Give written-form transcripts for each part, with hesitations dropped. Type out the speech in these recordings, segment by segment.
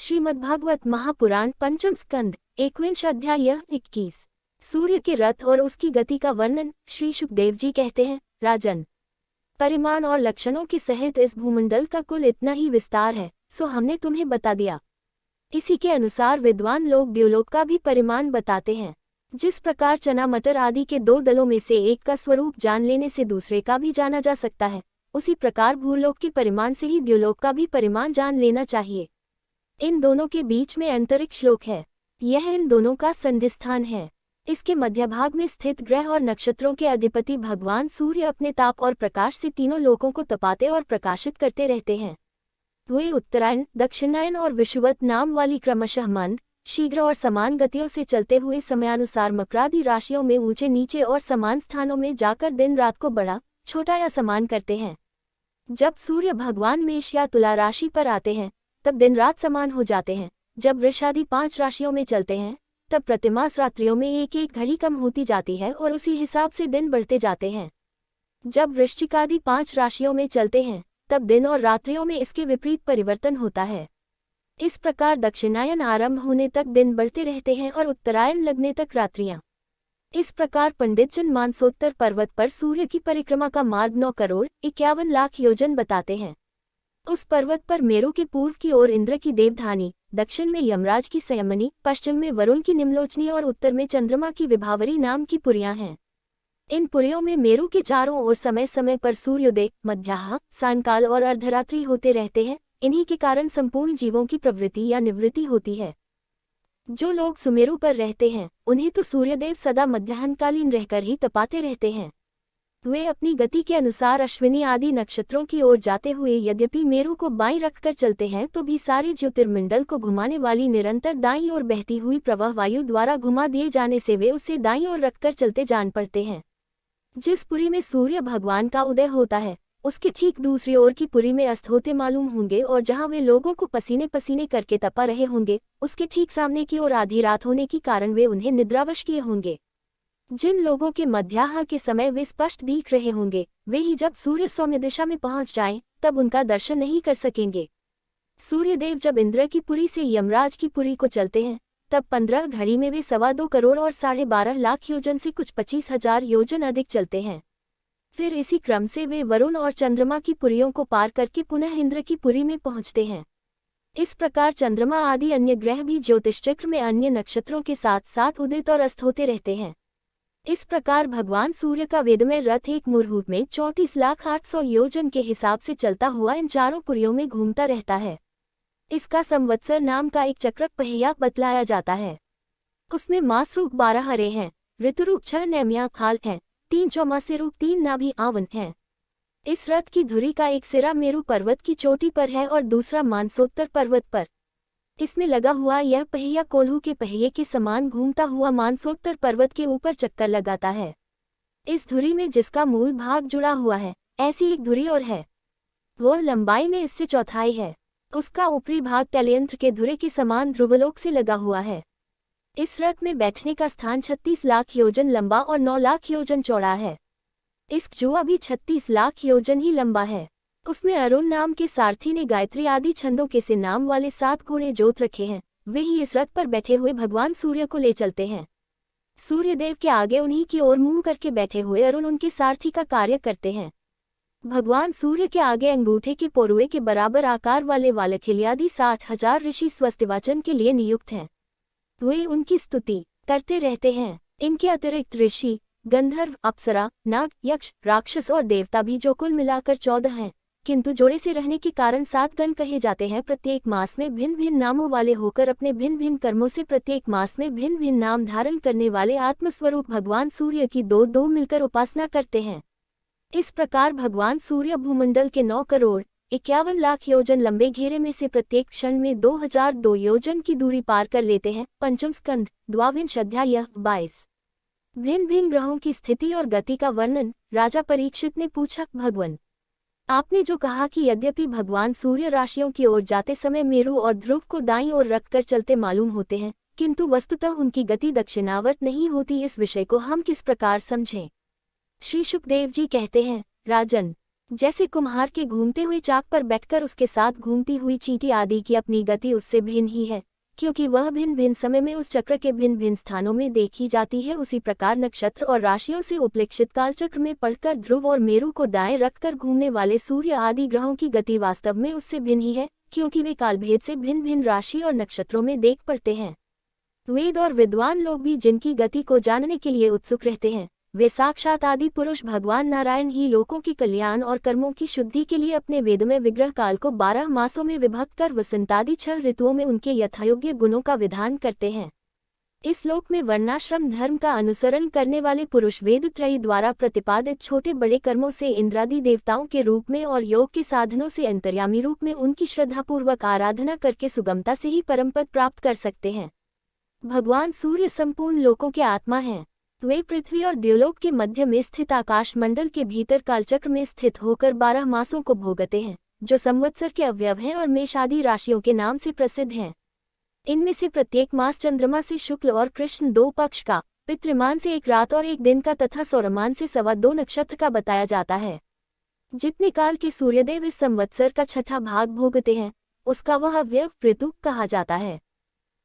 श्रीमद्भागवत महापुराण पंचम स्कंद 21 अध्याय 21। सूर्य के रथ और उसकी गति का वर्णन। श्री शुकदेव जी कहते हैं, राजन, परिमाण और लक्षणों के सहित इस भूमंडल का कुल इतना ही विस्तार है, सो हमने तुम्हें बता दिया। इसी के अनुसार विद्वान लोग द्युलोक का भी परिमाण बताते हैं। जिस प्रकार चना मटर आदि के दो दलों में से एक का स्वरूप जान लेने से दूसरे का भी जाना जा सकता है, उसी प्रकार भूलोक के परिमाण से ही द्युलोक का भी परिमाण जान लेना चाहिए। इन दोनों के बीच में अंतरिक्ष लोक है, यह इन दोनों का संधिस्थान है। इसके मध्य भाग में स्थित ग्रह और नक्षत्रों के अधिपति भगवान सूर्य अपने ताप और प्रकाश से तीनों लोकों को तपाते और प्रकाशित करते रहते हैं। वे उत्तरायण, दक्षिणायन और विषुवत नाम वाली क्रमशः मंद, शीघ्र और समान गतियों से चलते हुए समयानुसार मकरादि राशियों में ऊंचे नीचे और समान स्थानों में जाकर दिन रात को बड़ा छोटा या समान करते हैं। जब सूर्य भगवान मेष या तुला राशि पर आते हैं तब दिन रात समान हो जाते हैं। जब वृष आदि 5 राशियों में चलते हैं तब प्रतिमास रात्रियों में एक एक घड़ी कम होती जाती है और उसी हिसाब से दिन बढ़ते जाते हैं। जब वृश्चिक आदि 5 राशियों में चलते हैं तब दिन और रात्रियों में इसके विपरीत परिवर्तन होता है। इस प्रकार दक्षिणायन आरंभ होने तक दिन बढ़ते रहते हैं और उत्तरायण लगने तक रात्रियां। इस प्रकार पंडितजन मानसोत्तर पर्वत पर सूर्य की परिक्रमा का मार्ग 9 करोड़ 51 लाख योजन बताते हैं। उस पर्वत पर मेरु के पूर्व की ओर इंद्र की देवधानी, दक्षिण में यमराज की संयमनी, पश्चिम में वरुण की निम्लोचनी और उत्तर में चंद्रमा की विभावरी नाम की पुरियां हैं। इन पुरियों में मेरु के चारों ओर समय समय पर सूर्योदय, मध्याह्न, सायंकाल और अर्धरात्रि होते रहते हैं। इन्हीं के कारण संपूर्ण जीवों की प्रवृत्ति या निवृत्ति होती है। जो लोग सुमेरु पर रहते हैं उन्हें तो सूर्यदेव सदा मध्याह्नकालीन रहकर ही तपाते रहते हैं। वे अपनी गति के अनुसार अश्विनी आदि नक्षत्रों की ओर जाते हुए यद्यपि मेरु को बाईं रखकर चलते हैं तो भी सारे ज्योतिर्मंडल को घुमाने वाली निरंतर दाईं ओर बहती हुई प्रवाह वायु द्वारा घुमा दिए जाने से वे उसे दाईं ओर रखकर चलते जान पड़ते हैं। जिस पुरी में सूर्य भगवान का उदय होता है उसके ठीक दूसरी ओर की पुरी में अस्त होते मालूम होंगे, और जहाँ वे लोगों को पसीने पसीने करके तपा रहे होंगे उसके ठीक सामने की ओर आधी रात होने के कारण वे उन्हें निद्रावश किए होंगे। जिन लोगों के मध्याह्न के समय वे स्पष्ट दिख रहे होंगे वे ही जब सूर्य सौम्य दिशा में पहुंच जाएं तब उनका दर्शन नहीं कर सकेंगे। सूर्यदेव जब इंद्र की पुरी से यमराज की पुरी को चलते हैं तब 15 घड़ी में वे 2.25 करोड़ और 12.5 लाख योजन से कुछ 25,000 योजन अधिक चलते हैं। फिर इसी क्रम से वे वरुण और चंद्रमा की पुरियों को पार करके पुनः इंद्र की पुरी में पहुंचते हैं। इस प्रकार चंद्रमा आदि अन्य ग्रह भी ज्योतिष चक्र में अन्य नक्षत्रों के साथ साथ उदित और अस्त होते रहते हैं। इस प्रकार भगवान सूर्य का वेदमय रथ एक मुहूर्त में 34,800 योजन के हिसाब से चलता हुआ इन चारों पुरियों में घूमता रहता है। इसका संवत्सर नाम का एक चक्रक पहिया बतलाया जाता है। उसमें मास रूप 12 हरे हैं, ऋतु रूप 6 नैमिया खाल हैं, 3 चौमासे रूप 3 नाभि आवन हैं। इस रथ की धुरी का एक सिरा मेरु पर्वत की चोटी पर है और दूसरा मानसोत्तर पर्वत पर। इसमें लगा हुआ यह पहिया कोल्हू के पहिए के समान घूमता हुआ मानसोत्तर पर्वत के ऊपर चक्कर लगाता है। इस धुरी में जिसका मूल भाग जुड़ा हुआ है ऐसी एक धुरी और है, वह लंबाई में इससे चौथाई है। उसका ऊपरी भाग टैलियंत्र के धुरे के समान ध्रुवलोक से लगा हुआ है। इस रथ में बैठने का स्थान 36 लाख योजन लंबा और 9 लाख योजन चौड़ा है। इस जुआ भी 36 लाख योजन ही लंबा है। उसमें अरुण नाम के सारथी ने गायत्री आदि छंदों के से नाम वाले 7 घोड़े जोत रखे हैं। वे ही इस रथ पर बैठे हुए भगवान सूर्य को ले चलते हैं। सूर्यदेव के आगे उन्हीं की ओर मुंह करके बैठे हुए अरुण उनके सारथी का कार्य करते हैं। भगवान सूर्य के आगे अंगूठे के पोरुए के बराबर आकार वाले वालखिल्यादि 60,000 ऋषि स्वस्तिवाचन के लिए नियुक्त हैं। वे उनकी स्तुति करते रहते हैं। इनके अतिरिक्त ऋषि, गंधर्व, अप्सरा, नाग, यक्ष, राक्षस और देवता भी जो कुल मिलाकर 14 हैं, किंतु जोड़े से रहने के कारण 7 गण कहे जाते हैं। प्रत्येक मास में भिन्न भिन्न नामों वाले होकर अपने भिन्न भिन्न कर्मों से प्रत्येक मास में भिन्न भिन्न नाम धारण करने वाले आत्मस्वरूप भगवान सूर्य की दो मिलकर उपासना करते हैं। इस प्रकार भगवान सूर्य भूमंडल के 9 करोड़ 51 लाख योजन लंबे घेरे में से प्रत्येक क्षण में 2002 योजन की दूरी पार कर लेते हैं। पंचम स्कंद 22 अध्याय 22। भिन्न भिन्न ग्रहों की स्थिति और गति का वर्णन। राजा परीक्षित ने पूछा, भगवान, आपने जो कहा कि यद्यपि भगवान सूर्य राशियों की ओर जाते समय मेरु और ध्रुव को दाईं ओर रखकर चलते मालूम होते हैं किंतु वस्तुतः उनकी गति दक्षिणावर्त नहीं होती, इस विषय को हम किस प्रकार समझें? श्री शुकदेव जी कहते हैं, राजन, जैसे कुम्हार के घूमते हुए चाक पर बैठकर उसके साथ घूमती हुई चींटी आदि की अपनी गति उससे भिन्न ही है, क्योंकि वह भिन्न भिन्न समय में उस चक्र के भिन्न भिन्न स्थानों में देखी जाती है। उसी प्रकार नक्षत्र और राशियों से उपलक्षित कालचक्र में पढ़कर ध्रुव और मेरु को दाएं रखकर घूमने वाले सूर्य आदि ग्रहों की गति वास्तव में उससे भिन्न ही है, क्योंकि वे कालभेद से भिन्न भिन्न राशि और नक्षत्रों में देख पड़ते हैं। वेद और विद्वान लोग भी जिनकी गति को जानने के लिए उत्सुक रहते हैं, वे साक्षात आदि पुरुष भगवान नारायण ही लोकों की कल्याण और कर्मों की शुद्धि के लिए अपने वेदमय विग्रह काल को 12 मासों में विभक्त कर वसंतादि 6 ऋतुओं में उनके यथायोग्य गुणों का विधान करते हैं। इस लोक में वर्णाश्रम धर्म का अनुसरण करने वाले पुरुष वेद त्रयी द्वारा प्रतिपादित छोटे बड़े कर्मों से इंद्रादि देवताओं के रूप में और योग के साधनों से अंतर्यामी रूप में उनकी श्रद्धापूर्वक आराधना करके सुगमता से ही परमपद प्राप्त कर सकते हैं। भगवान सूर्य संपूर्ण लोकों के आत्मा हैं। वे पृथ्वी और द्युलोक के मध्य में स्थित आकाश मंडल के भीतर कालचक्र में स्थित होकर 12 मासों को भोगते हैं, जो संवत्सर के अवयव हैं और मेष आदि राशियों के नाम से प्रसिद्ध हैं। इनमें से प्रत्येक मास चंद्रमा से शुक्ल और कृष्ण 2 पक्ष का, पितृमान से 1 रात और 1 दिन का तथा सौरमान से 2.25 नक्षत्र का बताया जाता है। जितने काल के सूर्यदेव इस संवत्सर का 6ठा भाग भोगते हैं, उसका वह अवयव ऋतु कहा जाता है।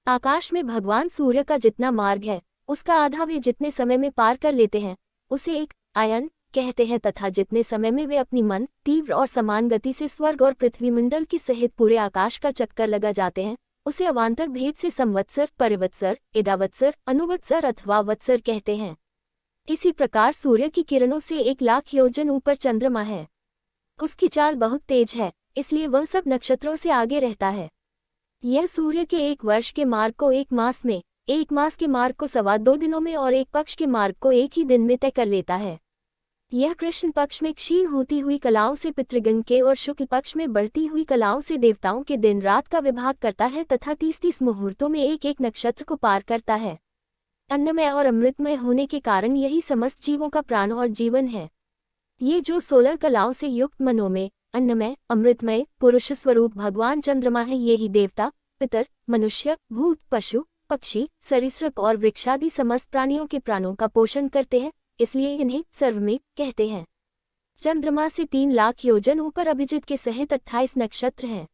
आकाश में भगवान सूर्य का जितना मार्ग है, उसका आधा वे जितने समय में पार कर लेते हैं, उसे एक आयन कहते हैं, तथा जितने समय में वे अपनी मन तीव्र और समान गति से स्वर्ग और पृथ्वी मंडल के सहित पूरे आकाश का चक्कर लगा जाते हैं, उसे अवान्तर भेद से संवत्सर, परिवत्सर, इडावत्सर, अनुवत्सर अथवा वत्सर कहते हैं। इसी प्रकार सूर्य की किरणों से 1 लाख योजन ऊपर चंद्रमा है। उसकी चाल बहुत तेज है, इसलिए वह सब नक्षत्रों से आगे रहता है। यह सूर्य के 1 वर्ष के मार्ग को 1 मास में, 1 मास के मार्ग को 2.25 दिनों में और 1 पक्ष के मार्ग को 1 ही दिन में तय कर लेता है। यह कृष्ण पक्ष में क्षीण होती हुई कलाओं से पितृगण के और शुक्ल पक्ष में बढ़ती हुई कलाओं से देवताओं के दिन रात का विभाग करता है तथा 30-30 मुहूर्तों में 1-1 नक्षत्र को पार करता है। अन्नमय और अमृतमय होने के कारण यही समस्त जीवों का प्राण और जीवन है। ये जो 16 कलाओं से युक्त मनोमय, अन्नमय, अमृतमय पुरुष स्वरूप भगवान चंद्रमा है, ये ही देवता, पितर, मनुष्य, भूत, पशु, पक्षी, सरीसृप और वृक्षादि समस्त प्राणियों के प्राणों का पोषण करते हैं, इसलिए इन्हें सर्वमेघ कहते हैं। चंद्रमा से 3 लाख योजन ऊपर अभिजित के सहित 28 नक्षत्र हैं।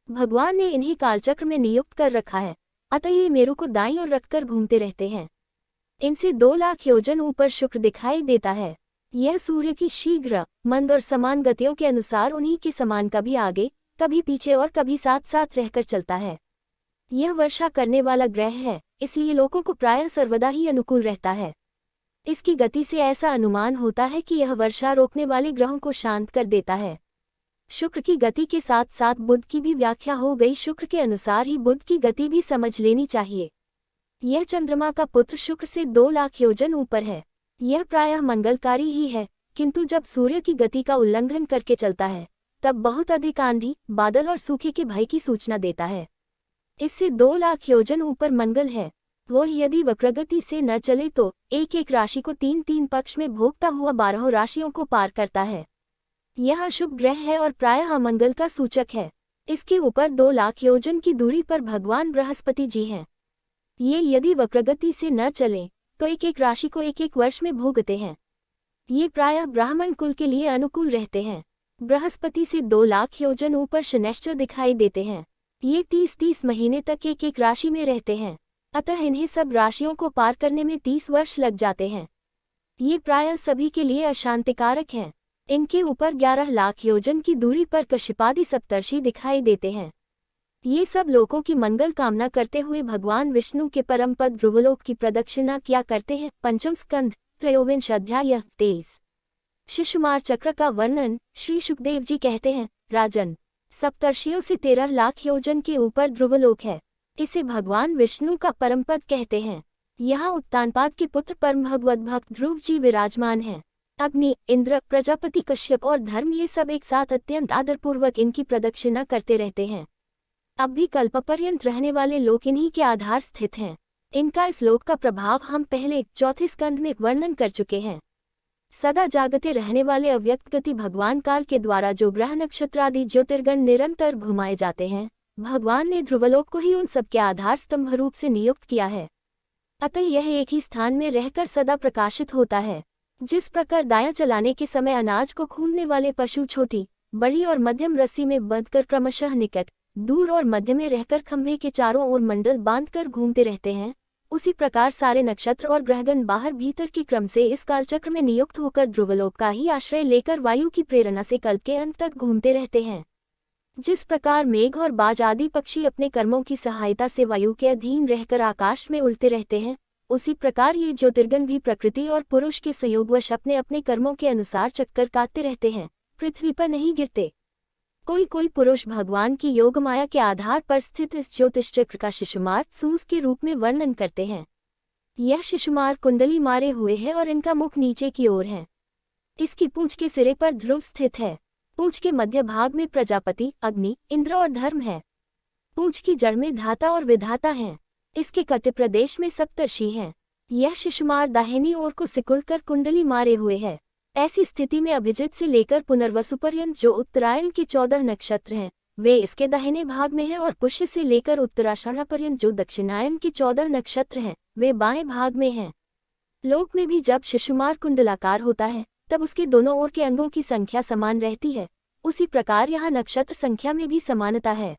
भगवान ने इन्हें कालचक्र में नियुक्त कर रखा है, अतः ये मेरु को दाईं ओर रखकर घूमते रहते हैं। इनसे 2 लाख योजन ऊपर शुक्र दिखाई देता है। यह सूर्य की शीघ्र, मंद और समान गतियों के अनुसार उन्हीं के समान कभी आगे, कभी पीछे और कभी साथ साथ रहकर चलता है। यह वर्षा करने वाला ग्रह है, इसलिए लोगों को प्रायः सर्वदा ही अनुकूल रहता है। इसकी गति से ऐसा अनुमान होता है कि यह वर्षा रोकने वाले ग्रहों को शांत कर देता है। शुक्र की गति के साथ साथ बुध की भी व्याख्या हो गई। शुक्र के अनुसार ही बुध की गति भी समझ लेनी चाहिए। यह चंद्रमा का पुत्र शुक्र से 2 लाख योजन ऊपर है। यह प्रायः मंगलकारी ही है, किंतु जब सूर्य की गति का उल्लंघन करके चलता है, तब बहुत अधिक आंधी, बादल और सूखे के भय की सूचना देता है। इससे 2 लाख योजन ऊपर मंगल है। वह यदि वक्रगति से न चले तो 1-1 राशि को 3-3 पक्ष में भोगता हुआ 12 राशियों को पार करता है। यह अशुभ ग्रह है और प्रायः अमंगल का सूचक है। इसके ऊपर 2 लाख योजन की दूरी पर भगवान बृहस्पति जी हैं। ये यदि वक्रगति से न चलें तो 1-1 राशि को 1-1 वर्ष में भोगते हैं। ये प्रायः ब्राह्मण कुल के लिए अनुकूल रहते हैं। बृहस्पति से 2 लाख योजन ऊपर शनैश्चर दिखाई देते हैं। ये 30-30 महीने तक 1-1 राशि में रहते हैं, अतः इन्हें सब राशियों को पार करने में 30 वर्ष लग जाते हैं। ये प्रायः सभी के लिए अशांतिकारक हैं। इनके ऊपर 11 लाख योजन की दूरी पर कश्यपादि सप्तर्षि दिखाई देते हैं। ये सब लोगों की मंगल कामना करते हुए भगवान विष्णु के परम पद ध्रुवलोक की प्रदक्षिणा किया करते हैं। पंचम स्कंध, त्रयोविंश अध्याय 23। शिशुमार चक्र का वर्णन। श्री सुखदेव जी कहते हैं, राजन, सप्तर्षियों से 13 लाख योजन के ऊपर ध्रुवलोक है। इसे भगवान विष्णु का परमपद कहते हैं। यहाँ उत्तानपाद के पुत्र परम भगवत भक्त ध्रुव जी विराजमान हैं। अग्नि, इंद्र, प्रजापति, कश्यप और धर्म ये सब एक साथ अत्यंत आदरपूर्वक इनकी प्रदक्षिणा करते रहते हैं। अब भी कल्पपर्यंत रहने वाले लोक इन्हीं के आधार स्थित हैं। इनका इस लोक का प्रभाव हम पहले 4थे स्कंध में वर्णन कर चुके हैं। सदा जागते रहने वाले अव्यक्त गति भगवान काल के द्वारा जो ग्रह नक्षत्र आदि ज्योतिर्गण निरंतर घुमाए जाते हैं, भगवान ने ध्रुवलोक को ही उन सबके आधार स्तंभ रूप से नियुक्त किया है। अतः यह एक ही स्थान में रहकर सदा प्रकाशित होता है। जिस प्रकार दायां चलाने के समय अनाज को खूंदने वाले पशु छोटी, बड़ी और मध्यम रस्सी में बंधकर क्रमशः निकट, दूर और मध्य में रहकर खंभे के चारों ओर मंडल बांधकर घूमते रहते हैं, उसी प्रकार सारे नक्षत्र और ग्रहगण बाहर भीतर के क्रम से इस कालचक्र में नियुक्त होकर ध्रुवलोक का ही आश्रय लेकर वायु की प्रेरणा से कल्प के अंत तक घूमते रहते हैं। जिस प्रकार मेघ और बाज आदि पक्षी अपने कर्मों की सहायता से वायु के अधीन रहकर आकाश में उड़ते रहते हैं, उसी प्रकार ये ज्योतिर्गण भी प्रकृति और पुरुष के संयोगवश अपने अपने कर्मों के अनुसार चक्कर काटते रहते हैं, पृथ्वी पर नहीं गिरते। कोई कोई पुरुष भगवान की योग माया के आधार पर स्थित इस ज्योतिष चक्र का शिशुमार सूस के रूप में वर्णन करते हैं। यह शिशुमार कुंडली मारे हुए है और इनका मुख नीचे की ओर है। इसकी पूंछ के सिरे पर ध्रुव स्थित है। पूंछ के मध्य भाग में प्रजापति, अग्नि, इंद्र और धर्म है। पूंछ की जड़ में धाता और विधाता हैं। इसके कटि प्रदेश में सप्तर्षि हैं। यह शिशुमार दाहिनी ओर को सिकुड़कर कुंडली मारे हुए है। ऐसी स्थिति में अभिजित से लेकर पुनर्वसु पर्यंत जो उत्तरायण के 14 नक्षत्र हैं, वे इसके दाहिने भाग में हैं, और पुष्य से लेकर उत्तराषाढ़ पर्यंत जो दक्षिणायन के 14 नक्षत्र हैं, वे बाएं भाग में हैं। लोक में भी जब शिशुमार कुंडलाकार होता है, तब उसके दोनों ओर के अंगों की संख्या समान रहती है। उसी प्रकार यहाँ नक्षत्र संख्या में भी समानता है।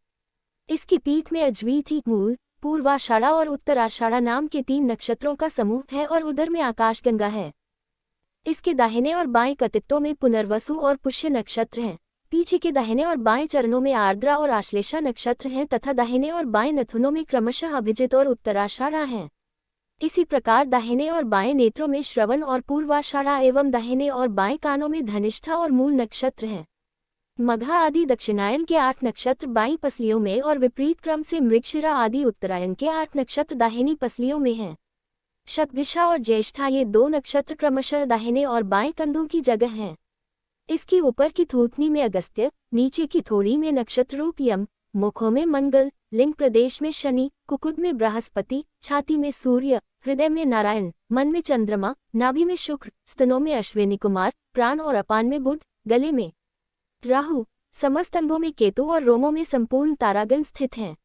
इसकी पीठ में अज्वीथी, मूल, पूर्वाषाढ़ा और उत्तराषाढ़ा नाम के 3 नक्षत्रों का समूह है और उधर में आकाशगंगा है। इसके दाहिने और बाएं कटित्वों में पुनर्वसु और पुष्य नक्षत्र हैं। पीछे के दाहिने और बाएं चरणों में आर्द्रा और आश्लेषा नक्षत्र हैं तथा दाहिने और बाएं नथुनों में क्रमशः अभिजित और उत्तराषाढ़ा हैं। इसी प्रकार दाहिने और बाएं नेत्रों में श्रवण और पूर्वाषाढ़ा एवं दाहिने और बाएं कानों में धनिष्ठा और मूल नक्षत्र हैं। मघा आदि दक्षिणायन के 8 नक्षत्र बाईं पसलियों में और विपरीत क्रम से मृगशिरा आदि उत्तरायण के 8 नक्षत्र दाहिनी पसलियों में हैं। शतभिषा और ज्येष्ठा ये 2 नक्षत्र क्रमशः दाहिने और बाएं कंधों की जगह हैं। इसकी ऊपर की थूथनी में अगस्त्य, नीचे की थोड़ी में नक्षत्र रूप यम, मुखों में मंगल, लिंग प्रदेश में शनि, कुकुद में बृहस्पति, छाती में सूर्य, हृदय में नारायण, मन में चंद्रमा, नाभि में शुक्र, स्तनों में अश्विनी कुमार, प्राण और अपान में बुध, गले में राहु, समस्त अंगों में केतु और रोमों में संपूर्ण तारागण स्थित हैं।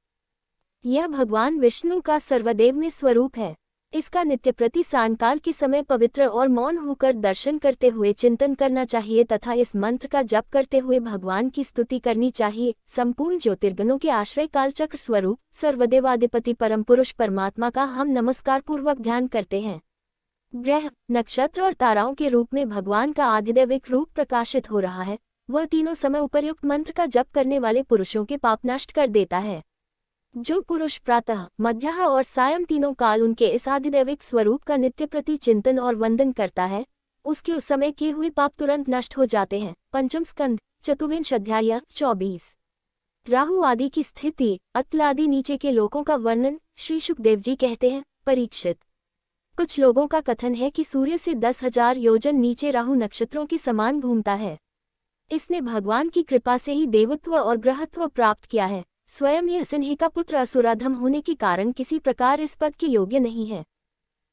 यह भगवान विष्णु का सर्वदेव में स्वरूप है। इसका नित्य प्रति सायंकाल के समय पवित्र और मौन होकर दर्शन करते हुए चिंतन करना चाहिए तथा इस मंत्र का जप करते हुए भगवान की स्तुति करनी चाहिए। संपूर्ण ज्योतिर्गणों के आश्रय कालचक्र स्वरूप सर्वदेवाधिपति परम पुरुष परमात्मा का हम नमस्कार पूर्वक ध्यान करते हैं। ग्रह, नक्षत्र और ताराओं के रूप में भगवान का आधिदैविक रूप प्रकाशित हो रहा है। वह तीनों समय उपर्युक्त मंत्र का जप करने वाले पुरुषों के पाप नष्ट कर देता है। जो पुरुष प्रातः, मध्याह्न और सायं तीनों काल उनके इस आधिदैविक स्वरूप का नित्य प्रति चिंतन और वंदन करता है, उसके उस समय किए हुए पाप तुरंत नष्ट हो जाते हैं। पंचम स्कंद, चतुर्विंश अध्याय 24। राहु आदि की स्थिति, अत्ल आदि नीचे के लोकों का वर्णन। श्री शुकदेव जी कहते हैं, परीक्षित, कुछ लोगों का कथन है कि सूर्य से 10,000 योजन नीचे राहु नक्षत्रों के समान घूमता है। इसने भगवान की कृपा से ही देवत्व और ग्रहत्व प्राप्त किया है। स्वयं यह सिंह का पुत्र असुराधम होने के कारण किसी प्रकार इस पद के योग्य नहीं है।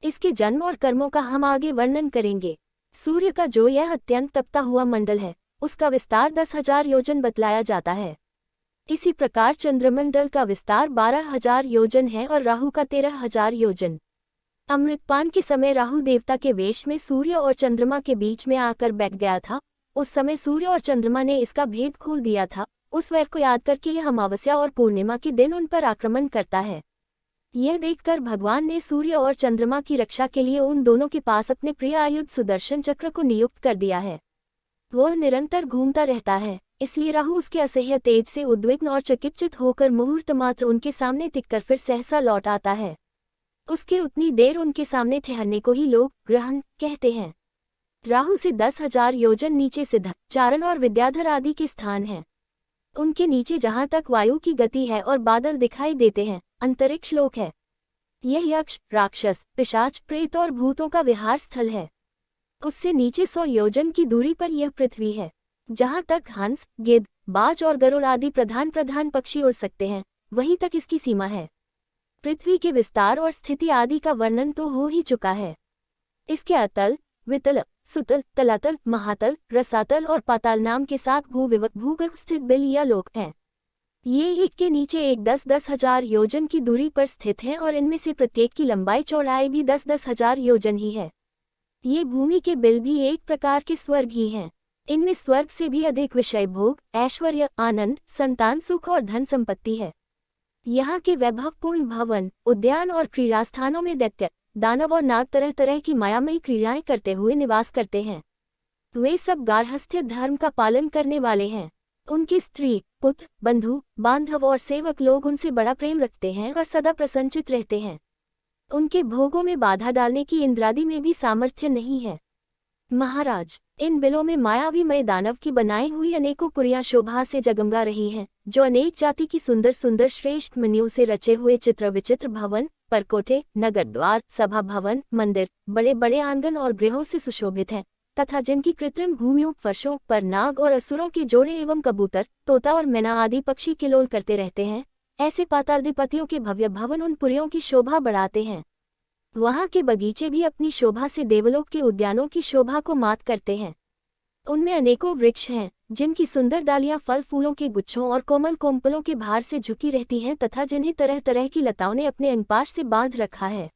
इसके जन्म और कर्मों का हम आगे वर्णन करेंगे। सूर्य का जो यह अत्यंत तपता हुआ मंडल है, उसका विस्तार 10,000 योजन बतलाया जाता है। इसी प्रकार चंद्रमंडल का विस्तार 12,000 योजन है और राहु का 13,000 योजन। अमृतपान के समय राहु देवता के वेश में सूर्य और चंद्रमा के बीच में आकर बैठ गया था। उस समय सूर्य और चंद्रमा ने इसका भेद खोल दिया था। उस वैर को याद करके यह अमावस्या और पूर्णिमा के दिन उन पर आक्रमण करता है। यह देखकर भगवान ने सूर्य और चंद्रमा की रक्षा के लिए उन दोनों के पास अपने प्रिय आयुध सुदर्शन चक्र को नियुक्त कर दिया है। वह निरंतर घूमता रहता है, इसलिए राहु उसके असह्य तेज से उद्विग्न और चकितचित होकर मुहूर्त मात्र उनके सामने टिककर फिर सहसा लौट आता है। उसके उतनी देर उनके सामने ठहरने को ही लोग ग्रहण कहते हैं। राहु से 10,000 योजन नीचे सिद्ध, चारण और विद्याधर आदि के स्थान हैं। उनके नीचे जहाँ तक वायु की गति है और बादल दिखाई देते हैं, अंतरिक्ष लोक है। यह यक्ष, राक्षस, पिशाच, प्रेत और भूतों का विहार स्थल है। उससे नीचे 100 योजन की दूरी पर यह पृथ्वी है। जहाँ तक हंस, गिद्ध, बाज और गरुड़ आदि प्रधान पक्षी उड़ सकते हैं, वहीं तक इसकी सीमा है। पृथ्वी के विस्तार और स्थिति आदि का वर्णन तो हो ही चुका है। इसके अतल, वितल, सुतल, तलातल, महातल, रसातल और पाताल नाम के 7 भूविवत भूगर्भ स्थित बिल या लोक हैं। ये एक के नीचे एक 10,000 योजन की दूरी पर स्थित हैं और इनमें से प्रत्येक की लंबाई चौड़ाई भी 10,000 योजन ही है। ये भूमि के बिल भी एक प्रकार के स्वर्ग ही हैं। इनमें स्वर्ग से भी अधिक विषय भोग, ऐश्वर्य, आनंद, संतान सुख और धन संपत्ति है। यहाँ के वैभवपूर्ण भवन, उद्यान और क्रीड़ा स्थानों में दैत्य, दानव और नाग तरह तरह की मायामयी क्रीड़ाएं करते हुए निवास करते हैं। वे सब गार्हस्थ्य धर्म का पालन करने वाले हैं। उनकी स्त्री, पुत्र, बंधु, बांधव और सेवक लोग उनसे बड़ा प्रेम रखते हैं और सदा प्रसन्नचित रहते हैं। उनके भोगों में बाधा डालने की इंद्रादि में भी सामर्थ्य नहीं है। महाराज, इन बिलों में मायावी मय दानव की बनाई हुई अनेकों पुरियां शोभा से जगमगा रही हैं, जो अनेक जाति की सुंदर सुंदर श्रेष्ठ मणियों से रचे हुए चित्र विचित्र भवन, परकोटे, नगर द्वार, सभा भवन, मंदिर, बड़े बड़े आंगन और गृहों से सुशोभित हैं, तथा जिनकी कृत्रिम भूमियों फर्शों पर नाग और असुरों के जोड़े एवं कबूतर, तोता और मैना आदि पक्षी किलोल करते रहते हैं। ऐसे पातालधिपतियों के भव्य भवन उन पुरियों की शोभा बढ़ाते हैं। वहाँ के बगीचे भी अपनी शोभा से देवलोक के उद्यानों की शोभा को मात करते हैं। उनमें अनेकों वृक्ष हैं, जिनकी सुंदर डालियां फल फूलों के गुच्छों और कोमल कोम्पलों के भार से झुकी रहती हैं तथा जिन्हें तरह तरह की लताओं ने अपने अंगपाश से बांध रखा है।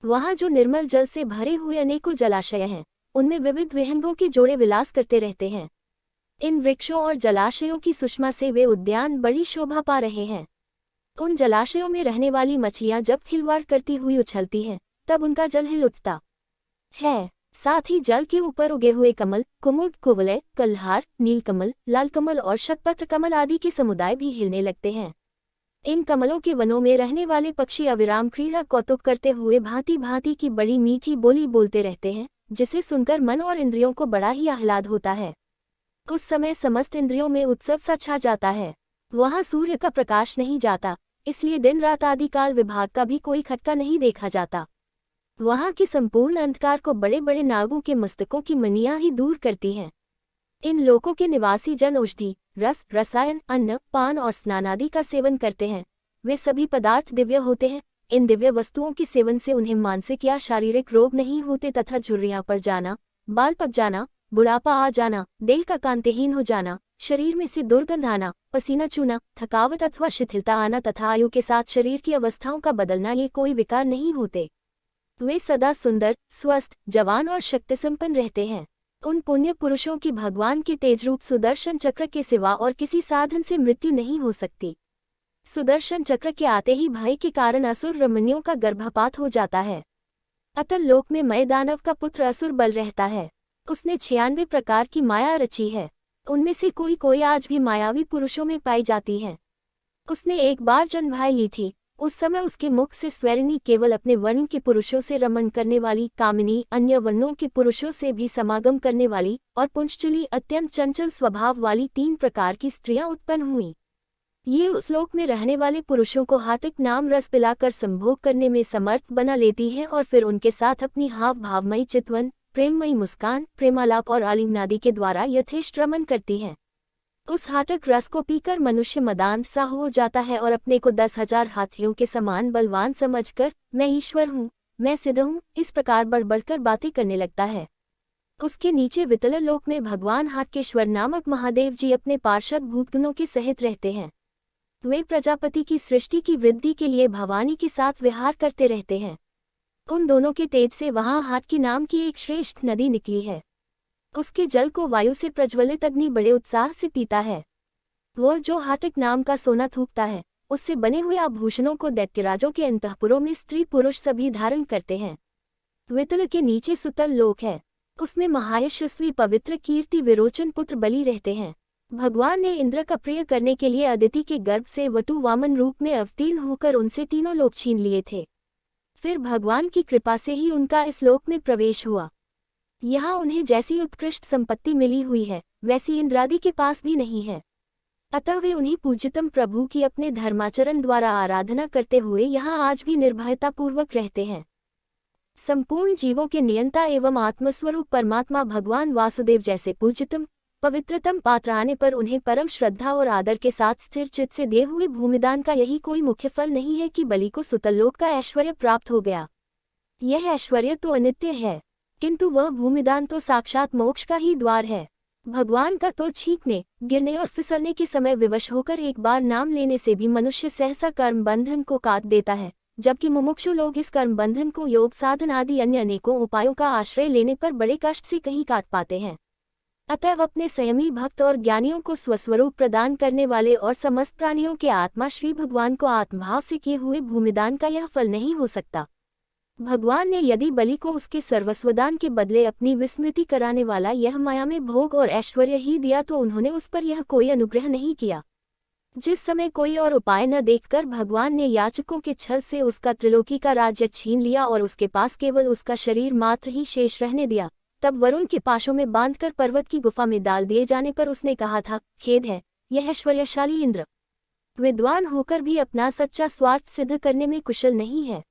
वहाँ जो निर्मल जल से भरे हुए अनेकों जलाशय हैं, उनमें विविध विहंगों के जोड़े विलास करते रहते हैं। इन वृक्षों और जलाशयों की सुषमा से वे उद्यान बड़ी शोभा पा रहे हैं। उन जलाशयों में रहने वाली मछलियां जब खिलवाड़ करती हुई उछलती हैं, तब उनका जल हिल उठता है। साथ ही जल के ऊपर उगे हुए कमल, कुमुद, कुवलय, कल्हार, नीलकमल, लालकमल और शतपत्र कमल आदि के समुदाय भी हिलने लगते हैं। इन कमलों के वनों में रहने वाले पक्षी अविराम क्रीड़ा कौतुक करते हुए भांति भांति की बड़ी मीठी बोली बोलते रहते हैं, जिसे सुनकर मन और इंद्रियों को बड़ा ही आह्लाद होता है। उस समय समस्त इंद्रियों में उत्सव सा छा जाता है। वहाँ सूर्य का प्रकाश नहीं जाता, इसलिए दिन रात आदि काल विभाग का भी कोई खटका नहीं देखा जाता। वहाँ के संपूर्ण अंधकार को बड़े बड़े नागों के मस्तकों की मणियां ही दूर करती हैं। इन लोकों के निवासी जन औषधि, रस, रसायन, अन्न, पान और स्नान आदि का सेवन करते हैं। वे सभी पदार्थ दिव्य होते हैं। इन दिव्य वस्तुओं के सेवन से उन्हें मानसिक या शारीरिक रोग नहीं होते तथा झुर्रियां पड़ जाना, बाल पक जाना, बुढ़ापा आ जाना, देह का कांतिहीन हो जाना, शरीर में से दुर्गंध आना, पसीना चूना, थकावट अथवा शिथिलता आना तथा आयु के साथ शरीर की अवस्थाओं का बदलना, ये कोई विकार नहीं होते। वे सदा सुंदर, स्वस्थ, जवान और शक्ति संपन्न रहते हैं। उन पुण्य पुरुषों की भगवान के तेजरूप सुदर्शन चक्र के सिवा और किसी साधन से मृत्यु नहीं हो सकती। सुदर्शन चक्र के आते ही भय के कारण असुर रमणियों का गर्भपात हो जाता है। अतल लोक में मय दानव का पुत्र असुर बल रहता है। उसने 96 प्रकार की माया रची है। उनमें से कोई कोई आज भी मायावी पुरुषों में पाई जाती है। उसने एक बार जन्म ली थी। उस समय उसके मुख से स्वैरिणी केवल अपने वर्ण के पुरुषों से रमण करने वाली, कामिनी अन्य वर्णों के पुरुषों से भी समागम करने वाली और पुंचचली अत्यंत चंचल स्वभाव वाली 3 प्रकार की स्त्रियां उत्पन्न हुईं। ये उस लोक में रहने वाले पुरुषों को हाटिक नाम रस पिलाकर संभोग करने में समर्थ बना लेती हैं और फिर उनके साथ अपनी हाव भावमयी चितवन, प्रेममयी मुस्कान, प्रेमालाप और आलिंगनादि के द्वारा यथेष्ट रमण करती हैं। उस हाटक रस को पीकर मनुष्य मदान सा हो जाता है और अपने को 10,000 हाथियों के समान बलवान समझकर मैं ईश्वर हूँ, मैं सिद्ध हूँ, इस प्रकार बढ़ बढ़कर बातें करने लगता है। उसके नीचे वितल लोक में भगवान हाटकेश्वर नामक महादेव जी अपने पार्षद भूतगणों के सहित रहते हैं। वे प्रजापति की सृष्टि की वृद्धि के लिए भवानी के साथ विहार करते रहते हैं। उन दोनों के तेज से वहाँ हाटकी नाम की एक श्रेष्ठ नदी निकली है। उसके जल को वायु से प्रज्वलित अग्नि बड़े उत्साह से पीता है। वह जो हाटक नाम का सोना थूकता है, उससे बने हुए आभूषणों को दैत्यराजों के अंतःपुरों में स्त्री पुरुष सभी धारण करते हैं। वितल के नीचे सुतल लोक है। उसमें महायशस्वी पवित्र कीर्ति विरोचन पुत्र बलि रहते हैं। भगवान ने इंद्र का प्रिय करने के लिए अदिति के गर्भ से वटु वामन रूप में अवतीर्ण होकर उनसे तीनों लोक छीन लिए थे। फिर भगवान की कृपा से ही उनका इस लोक में प्रवेश हुआ। यहाँ उन्हें जैसी उत्कृष्ट संपत्ति मिली हुई है, वैसी इंद्रादि के पास भी नहीं है। अतः वे उन्हीं पूज्यतम प्रभु की अपने धर्माचरण द्वारा आराधना करते हुए यहाँ आज भी निर्भयतापूर्वक रहते हैं। संपूर्ण जीवों के नियंता एवं आत्मस्वरूप परमात्मा भगवान वासुदेव जैसे पूज्यतम पवित्रतम पात्र आने पर उन्हें परम श्रद्धा और आदर के साथ स्थिर चित्त से दिए हुए भूमिदान का यही कोई मुख्य फल नहीं है कि बलि को सुतलोक का ऐश्वर्य प्राप्त हो गया। यह ऐश्वर्य तो अनित्य है, किंतु वह भूमिदान तो साक्षात मोक्ष का ही द्वार है। भगवान का तो छींकने, गिरने और फिसलने के समय विवश होकर एक बार नाम लेने से भी मनुष्य सहसा कर्म बंधन को काट देता है, जबकि मुमुक्षु लोग इस कर्म बंधन को योग साधन आदि अन्य अनेकों उपायों का आश्रय लेने पर बड़े कष्ट से कहीं काट पाते हैं। अतएव अपने संयमी भक्त और ज्ञानियों को स्वस्वरूप प्रदान करने वाले और समस्त प्राणियों के आत्मा श्री भगवान को आत्मभाव से किए हुए भूमिदान का यह फल नहीं हो सकता। भगवान ने यदि बलि को उसके सर्वस्वदान के बदले अपनी विस्मृति कराने वाला यह माया में भोग और ऐश्वर्य ही दिया तो उन्होंने उस पर यह कोई अनुग्रह नहीं किया। जिस समय कोई और उपाय न देखकर भगवान ने याचकों के छल से उसका त्रिलोकी का राज्य छीन लिया और उसके पास केवल उसका शरीर मात्र ही शेष रहने दिया, तब वरुण के पाशों में बांधकर पर्वत की गुफा में डाल दिए जाने पर उसने कहा था, खेद है, यह ऐश्वर्यशाली इंद्र विद्वान होकर भी अपना सच्चा स्वार्थ सिद्ध करने में कुशल नहीं है।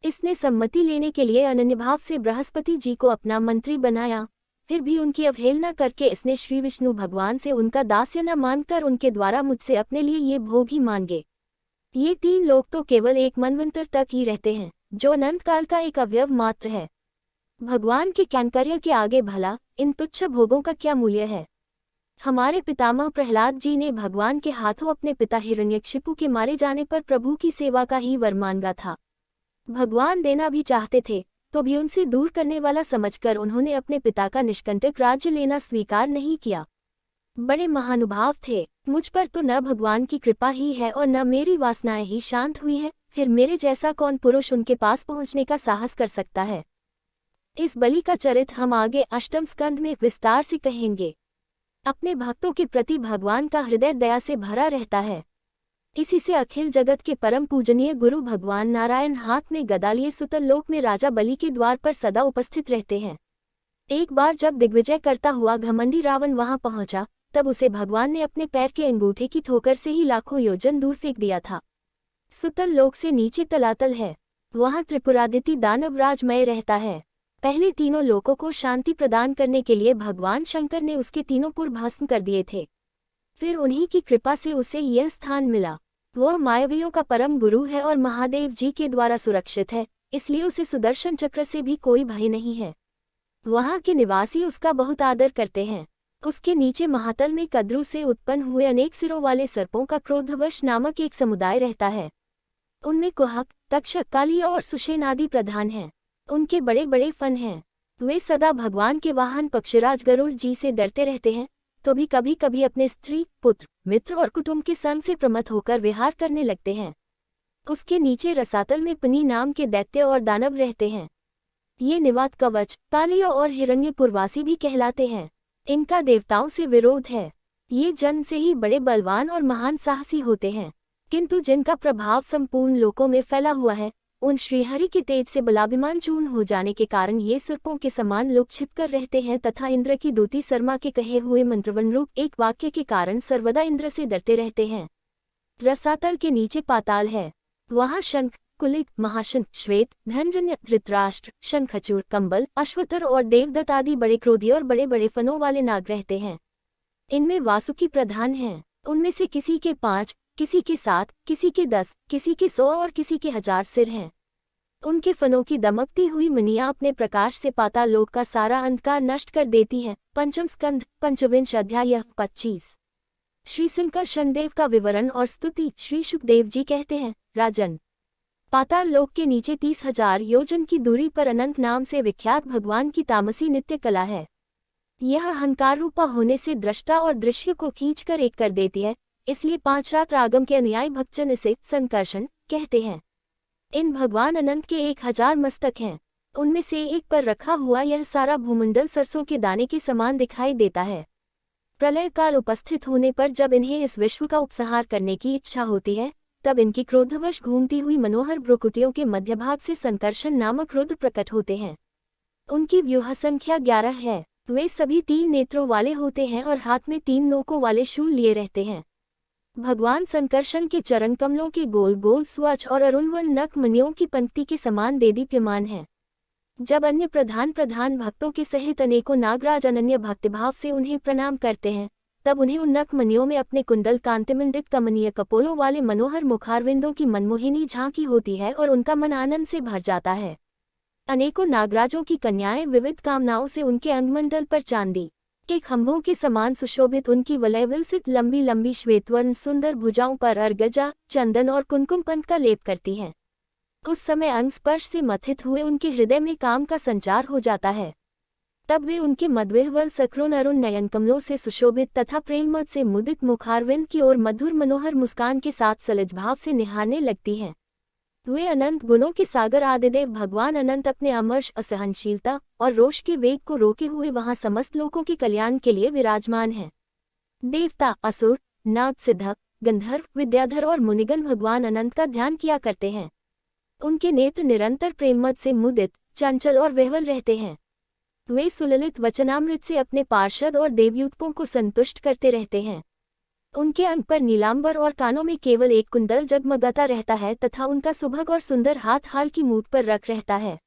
इसने सम्मति लेने के लिए अनन्यभाव से बृहस्पति जी को अपना मंत्री बनाया, फिर भी उनकी अवहेलना करके इसने श्री विष्णु भगवान से उनका दास्य न मानकर उनके द्वारा मुझसे अपने लिए ये भोग ही मांगे। ये 3 लोग तो केवल एक मनवंतर तक ही रहते हैं, जो अनंत काल का एक अवयव मात्र है। भगवान के कैंकर्य के आगे भला इन तुच्छ भोगों का क्या मूल्य है। हमारे पितामह प्रहलाद जी ने भगवान के हाथों अपने पिता हिरण्यकशिपु के मारे जाने पर प्रभु की सेवा का ही वर मांगा था। भगवान देना भी चाहते थे तो भी उनसे दूर करने वाला समझकर उन्होंने अपने पिता का निष्कंटक राज्य लेना स्वीकार नहीं किया। बड़े महानुभाव थे। मुझ पर तो न भगवान की कृपा ही है और न मेरी वासनाएं ही शांत हुई है, फिर मेरे जैसा कौन पुरुष उनके पास पहुंचने का साहस कर सकता है। इस बलि का चरित्र हम आगे अष्टम स्कंद में विस्तार से कहेंगे। अपने भक्तों के प्रति भगवान का हृदय दया से भरा रहता है। इसी से अखिल जगत के परम पूजनीय गुरु भगवान नारायण हाथ में गदा लिए सुतल लोक में राजा बलि के द्वार पर सदा उपस्थित रहते हैं। एक बार जब दिग्विजय करता हुआ घमंडी रावण वहां पहुंचा, तब उसे भगवान ने अपने पैर के अंगूठे की ठोकर से ही लाखों योजन दूर फेंक दिया था। सुतल लोक से नीचे तलातल है, वहां त्रिपुरादिति दानव राजमय रहता है। पहले तीनों लोकों को शांति प्रदान करने के लिए भगवान शंकर ने उसके तीनों पुर भस्म कर दिए थे। फिर उन्हीं की कृपा से उसे यह स्थान मिला। वह मायावियों का परम गुरु है और महादेव जी के द्वारा सुरक्षित है, इसलिए उसे सुदर्शन चक्र से भी कोई भय नहीं है। वहां के निवासी उसका बहुत आदर करते हैं। उसके नीचे महातल में कद्रु से उत्पन्न हुए अनेक सिरों वाले सर्पों का क्रोधवश नामक एक समुदाय रहता है। उनमें कुहक, तक्षक, काली और सुषेण आदि प्रधान हैं। उनके बड़े बड़े फन हैं। वे सदा भगवान के वाहन पक्षीराज गरुड़ जी से डरते रहते हैं, तो भी कभी कभी अपने स्त्री, पुत्र, मित्र और कुटुंब के संग से प्रमथ होकर विहार करने लगते हैं। उसके नीचे रसातल में पनी नाम के दैत्य और दानव रहते हैं। ये निवात कवच, कालिया और हिरण्यपुरवासी भी कहलाते हैं। इनका देवताओं से विरोध है। ये जन्म से ही बड़े बलवान और महान साहसी होते हैं, किंतु जिनका प्रभाव संपूर्ण लोकों में फैला हुआ है, उन श्रीहरि के तेज से बलाभिमान चूर्ण हो जाने के कारण ये सर्पों के समान लुक छिपकर रहते हैं तथा इंद्र की दूती शर्मा के कहे हुए मंत्रवनरूप एक वाक्य के कारण सर्वदा इंद्र से डरते रहते हैं। रसातल के नीचे पाताल है। वहां शंख, कुलिक, महाशंख, श्वेत, धनजन्य, धृतराष्ट्र, शंखचूड़, कंबल, अश्वतर और देवदत्त आदि बड़े क्रोधी और बड़े बड़े फनों वाले नाग रहते हैं। इनमें वासुकी प्रधान हैं। उनमें से किसी के 5, किसी के 7, किसी के 10, किसी के 100 और किसी के 1000 सिर हैं। उनके फनों की दमकती हुई मनियां अपने प्रकाश से पाताल लोक का सारा अंधकार नष्ट कर देती हैं। पंचम स्कंध, पंचविंश अध्याय 25। श्री संकर्षण देव का विवरण और स्तुति। श्री शुकदेव जी कहते हैं, राजन, पाताल लोक के नीचे 30,000 योजन की दूरी पर अनंत नाम से विख्यात भगवान की तामसी नित्य कला है। यह अहंकार रूपा होने से दृष्टा और दृश्य को खींचकर एक कर देती है, इसलिए 5 रात रागम के अनुयायी भक्तजन इसे संकर्षण कहते हैं। इन भगवान अनंत के 1000 मस्तक हैं। उनमें से एक पर रखा हुआ यह सारा भूमंडल सरसों के दाने के समान दिखाई देता है। प्रलय काल उपस्थित होने पर जब इन्हें इस विश्व का उपसंहार करने की इच्छा होती है, तब इनकी क्रोधवश घूमती हुई मनोहर भ्रुकुटियों के मध्यभाग से संकर्षण नामक रुद्र प्रकट होते हैं। उनकी व्यूह संख्या 11 है। वे सभी 3 नेत्रों वाले होते हैं और हाथ में 3 नोकों वाले शूल लिए रहते हैं। भगवान संकर्षण के चरण कमलों के गोल गोल स्वच्छ और अरुणवर्ण नख मणियों की पंक्ति के समान देदीप्यमान है। जब अन्य प्रधान भक्तों के सहित अनेकों नागराज अनन्य भक्तिभाव से उन्हें प्रणाम करते हैं, तब उन्हें उन नख मणियों में अपने कुंडल कांतिमंडित कमनीय कपोलों वाले मनोहर मुखारविंदों की मनमोहिनी झांकी होती है और उनका मन आनंद से भर जाता है। अनेकों नागराजों की कन्याएं विविध कामनाओं से उनके अंगमंडल पर चांदी के खंभों के समान सुशोभित उनकी वलय विलसित लंबी लंबी श्वेतवर्ण सुंदर भुजाओं पर अर्गजा, चंदन और कुमकुम पंथ का लेप करती हैं। उस समय अंग स्पर्श से मथित हुए उनके हृदय में काम का संचार हो जाता है। तब वे उनके मद्विह्वल सकृन अरुण नयन कमलों से सुशोभित तथा प्रेममद से मुदित मुखारविंद की ओर मधुर मनोहर मुस्कान के साथ सलज भाव से निहारने लगती हैं। वे अनंत गुणों के सागर आदिदेव भगवान अनंत अपने अमर्ष असहनशीलता और रोष के वेग को रोके हुए वहां समस्त लोगों के कल्याण के लिए विराजमान हैं। देवता, असुर, नाग, सिद्धक, गंधर्व, विद्याधर और मुनिगण भगवान अनंत का ध्यान किया करते हैं। उनके नेत्र निरंतर प्रेममद से मुदित, चंचल और विह्वल रहते हैं। वे सुललित वचनामृत से अपने पार्षद और देवयूतों को संतुष्ट करते रहते हैं। उनके अंग पर नीलांबर और कानों में केवल एक कुंडल जगमगाता रहता है तथा उनका सुभग और सुंदर हाथ हाल की मूठ पर रख रहता है।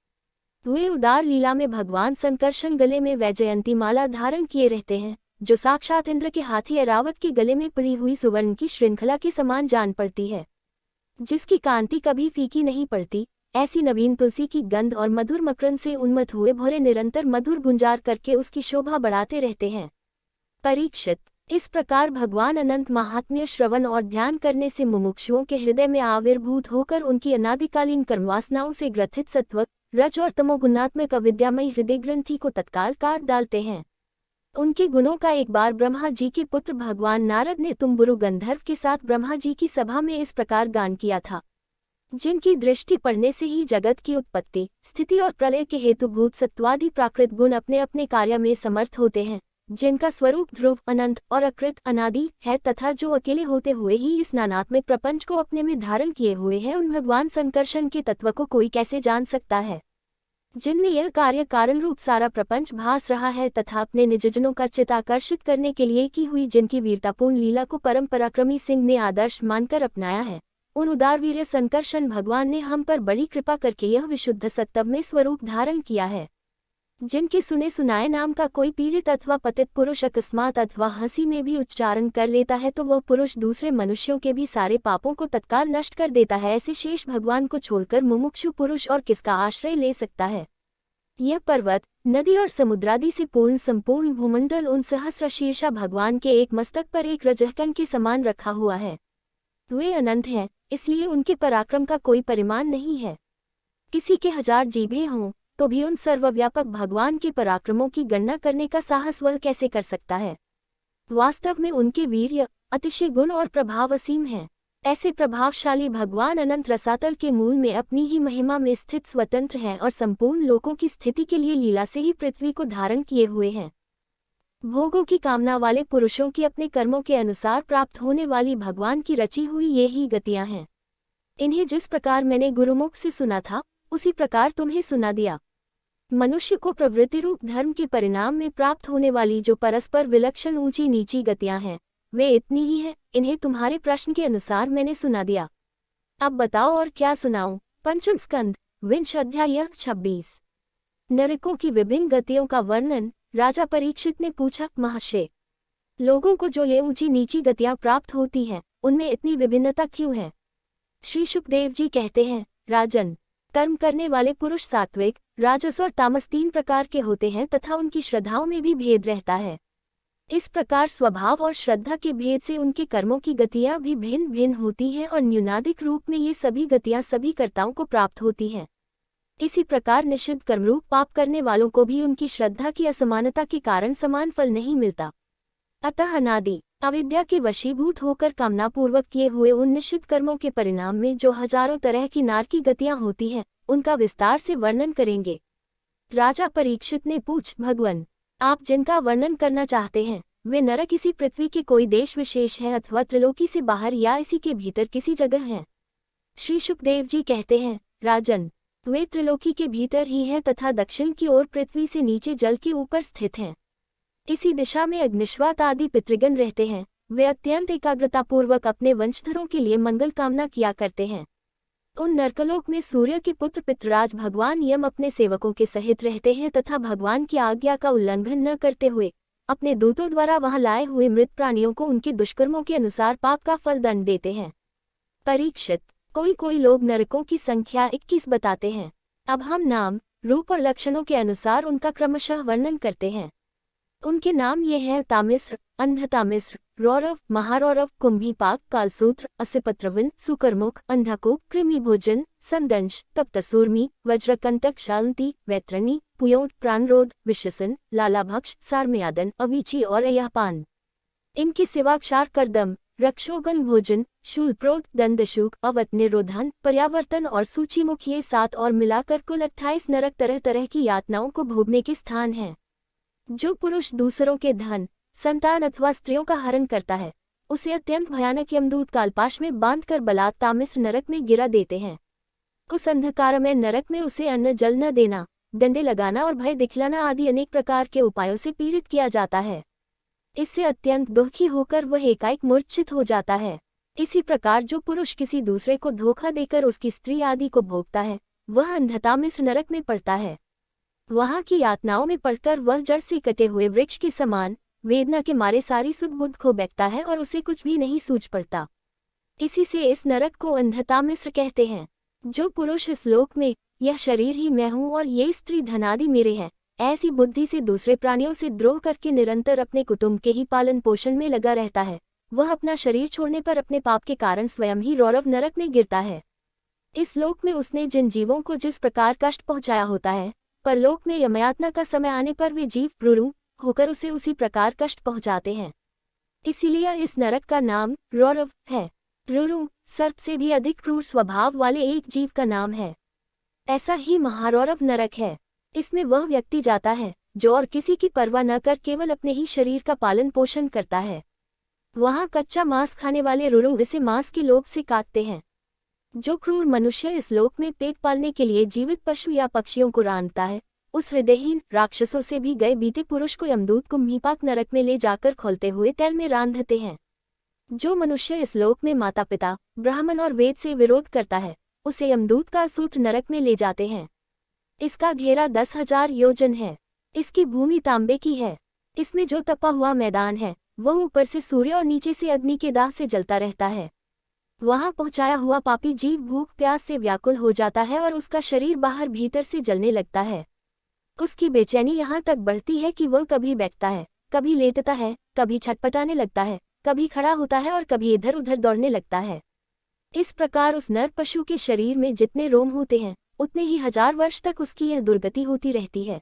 वे उदार लीला में भगवान संकर्षण गले में वैजयंती माला धारण किए रहते हैं, जो साक्षात इंद्र के हाथी ऐरावत के गले में पड़ी हुई सुवर्ण की श्रृंखला के समान जान पड़ती है, जिसकी कांति कभी फीकी नहीं पड़ती। ऐसी नवीन तुलसी की गंध और मधुर मकरंद से उन्मत्त हुए भौरे निरंतर मधुर गुंजार करके उसकी शोभा बढ़ाते रहते हैं। परीक्षित, इस प्रकार भगवान अनंत महात्म्य श्रवण और ध्यान करने से मुमुक्षुओं के हृदय में आविर्भूत होकर उनकी अनादिकालीन कर्मवासनाओं से ग्रथित सत्व, रज और तमोगुणात्मक अविद्यामयी हृदय ग्रंथि को तत्काल काट डालते हैं। उनके गुणों का एक बार ब्रह्मा जी के पुत्र भगवान नारद ने तुम्बुरु गंधर्व के साथ ब्रह्मा जी की सभा में इस प्रकार गान किया था। जिनकी दृष्टि पड़ने से ही जगत की उत्पत्ति, स्थिति और प्रलय के हेतुभूत सत्वादि प्राकृत गुण अपने अपने कार्य में समर्थ होते हैं, जिनका स्वरूप ध्रुव, अनंत और अकृत अनादि है तथा जो अकेले होते हुए ही इस नानात्मक प्रपंच को अपने में धारण किए हुए हैं, उन भगवान संकर्षण के तत्व को कोई कैसे जान सकता है। जिनमें यह कार्य कारण रूप सारा प्रपंच भास रहा है तथा अपने निजजनों का चित्त आकर्षित करने के लिए की हुई जिनकी वीरतापूर्ण लीला को परम पराक्रमी सिंह ने आदर्श मानकर अपनाया है, उन उदार वीर्य संकर्षण भगवान ने हम पर बड़ी कृपा करके यह विशुद्ध सत्व में स्वरूप धारण किया है। जिनके सुने सुनाए नाम का कोई पीड़ित अथवा पतित पुरुष अकस्मात अथवा हंसी में भी उच्चारण कर लेता है तो वह पुरुष दूसरे मनुष्यों के भी सारे पापों को तत्काल नष्ट कर देता है। ऐसे शेष भगवान को छोड़कर मुमुक्षु पुरुष और किसका आश्रय ले सकता है। यह पर्वत, नदी और समुद्रादि से पूर्ण संपूर्ण भूमंडल उन सहस्र शीर्षा भगवान के एक मस्तक पर एक रजहकण के समान रखा हुआ है। वे अनंत हैं, इसलिए उनके पराक्रम का कोई परिमाण नहीं है। किसी के 1000 जीभें हों तो भी उन सर्वव्यापक भगवान के पराक्रमों की गणना करने का साहस वह कैसे कर सकता है। वास्तव में उनके वीर्य, अतिशय गुण और प्रभाव असीम हैं। ऐसे प्रभावशाली भगवान अनंत रसातल के मूल में अपनी ही महिमा में स्थित स्वतंत्र हैं और संपूर्ण लोकों की स्थिति के लिए लीला से ही पृथ्वी को धारण किए हुए हैं। भोगों की कामना वाले पुरुषों की अपने कर्मों के अनुसार प्राप्त होने वाली भगवान की रची हुई ये ही गतियां हैं। इन्हें जिस प्रकार मैंने गुरुमुख से सुना था, उसी प्रकार तुम्हें सुना दिया। मनुष्य को प्रवृत्ति रूप धर्म के परिणाम में प्राप्त होने वाली जो परस्पर विलक्षण ऊंची नीची गतियां हैं, वे इतनी ही हैं। इन्हें तुम्हारे प्रश्न के अनुसार मैंने सुना दिया। अब बताओ और क्या सुनाऊं। पंचम स्कंद, विंश अध्याय 26। नरकों की विभिन्न गतियों का वर्णन। राजा परीक्षित ने पूछा, महर्षि, लोगों को जो ये ऊंची नीची गतियां प्राप्त होती हैं, उनमें इतनी विभिन्नता क्यों है। श्री शुकदेव जी कहते हैं, राजन, कर्म करने वाले पुरुष सात्विक, राजस और तामस 3 प्रकार के होते हैं तथा उनकी श्रद्धाओं में भी भेद रहता है। इस प्रकार स्वभाव और श्रद्धा के भेद से उनके कर्मों की गतियां भी भिन्न भिन्न होती हैं और न्यूनाधिक रूप में ये सभी गतियां सभी कर्ताओं को प्राप्त होती हैं। इसी प्रकार निषिद्ध कर्मरूप पाप करने वालों को भी उनकी श्रद्धा की असमानता के कारण समान फल नहीं मिलता। अतः अनादि अविद्या के वशीभूत होकर कामनापूर्वक किए हुए उन निषिद्ध कर्मों के परिणाम में जो हजारों तरह की नारकी गतियां होती हैं, उनका विस्तार से वर्णन करेंगे। राजा परीक्षित ने पूछ, भगवन, आप जिनका वर्णन करना चाहते हैं, वे नरक इसी पृथ्वी के कोई देश विशेष हैं अथवा त्रिलोकी से बाहर या इसी के भीतर किसी जगह हैं। श्री शुकदेव जी कहते हैं, राजन, वे त्रिलोकी के भीतर ही हैं तथा दक्षिण की ओर पृथ्वी से नीचे जल के ऊपर स्थित हैं। इसी दिशा में अग्निश्वात आदि पितृगण रहते हैं। वे अत्यंत एकाग्रतापूर्वक अपने वंशधरों के लिए मंगल कामना किया करते हैं। उन नरकलोक में सूर्य के पुत्र पितृराज भगवान यम अपने सेवकों के सहित रहते हैं तथा भगवान की आज्ञा का उल्लंघन न करते हुए अपने दूतों द्वारा वहां लाए हुए मृत प्राणियों को उनके दुष्कर्मों के अनुसार पाप का फल दंड देते हैं। परीक्षित, कोई लोग नरकों की संख्या 21 बताते हैं। अब हम नाम, रूप और लक्षणों के अनुसार उनका क्रमशः वर्णन करते हैं। उनके नाम ये हैं, तामिस्र, अंधता मिस्र, रौरव, महारौरव, कुंभीपाक, कालसूत्र, असिपत्रविन, सुकरमुख, अंधाकूप, कृमिभोजन, संदंश, तप्तसूर्मी, वज्रकंटक, शांति, वैत्रनी, पुयोत, प्राणरोध, विषसन, लालाभक्ष, सारमयादन, अवीची और अयहपान। इनके सिवा क्षार कर्दम, रक्षोगन भोजन, शूलप्रोत, दंडशूक, अवत निरोधन, पर्यावर्तन और सूचीमुख, ये 7 और मिलाकर कुल 28 नरक तरह तरह की यातनाओं को भोगने के स्थान हैं। जो पुरुष दूसरों के धन, संतान अथवा स्त्रियों का हरण करता है, उसे अत्यंत भयानक यमदूत कालपाश में बांधकर बलात्कार मिस्र नरक में गिरा देते हैं। उस अंधकारमय नरक में उसे अन्न जल न देना, डंडे लगाना और भय दिखलाना आदि अनेक प्रकार के उपायों से पीड़ित किया जाता है। इससे अत्यंत दुखी होकर वह एकाएक मूर्छित हो जाता है। इसी प्रकार जो पुरुष किसी दूसरे को धोखा देकर उसकी स्त्री आदि को भोगता है, वह अंधता मिस्र नरक में पड़ता है। वहाँ की यातनाओं में पड़कर वह जड़ से कटे हुए वृक्ष के समान वेदना के मारे सारी सुध बुद्ध खो बैठता है और उसे कुछ भी नहीं सूझ पड़ता। इसी से इस नरक को अंधता मिस्र कहते हैं। जो पुरुष इस लोक में यह शरीर ही मैं हूँ और ये स्त्री धनादि मेरे हैं, ऐसी बुद्धि से दूसरे प्राणियों से द्रोह करके निरंतर अपने कुटुंब के ही पालन पोषण में लगा रहता है, वह अपना शरीर छोड़ने पर अपने पाप के कारण स्वयं ही रौरव नरक में गिरता है। इस लोक में उसने जिन जीवों को जिस प्रकार कष्ट पहुंचाया होता है, परलोक में यमयातना का समय आने पर वे जीव रुरु होकर उसे उसी प्रकार कष्ट पहुंचाते हैं। इसीलिए इस नरक का नाम रौरव है। रुरु सर्प से भी अधिक क्रूर स्वभाव वाले एक जीव का नाम है। ऐसा ही महारौरव नरक है। इसमें वह व्यक्ति जाता है जो और किसी की परवाह न कर केवल अपने ही शरीर का पालन पोषण करता है। वहाँ कच्चा मांस खाने वाले रुरु इसे मांस के लोभ से काटते हैं। जो क्रूर मनुष्य इस लोक में पेट पालने के लिए जीवित पशु या पक्षियों को रांधता है, उस हृदयहीन राक्षसों से भी गए बीते पुरुष को यमदूत कुंभीपाक नरक में ले जाकर खोलते हुए तेल में रांधते हैं। जो मनुष्य इस लोक में माता पिता, ब्राह्मण और वेद से विरोध करता है, उसे यमदूत का सूत नरक में ले जाते हैं। इसका घेरा 10,000 योजन है। इसकी भूमि तांबे की है। इसमें जो तपा हुआ मैदान है, वह ऊपर से सूर्य और नीचे से अग्नि के दाह से जलता रहता है। वहां पहुंचाया हुआ पापी जीव भूख प्यास से व्याकुल हो जाता है और उसका शरीर बाहर भीतर से जलने लगता है। उसकी बेचैनी यहाँ तक बढ़ती है कि वह कभी बैठता है, कभी लेटता है, कभी छटपटाने लगता है, कभी खड़ा होता है और कभी इधर उधर दौड़ने लगता है। इस प्रकार उस नर पशु के शरीर में जितने रोम होते हैं, उतने ही 1000 वर्ष तक उसकी यह दुर्गति होती रहती है।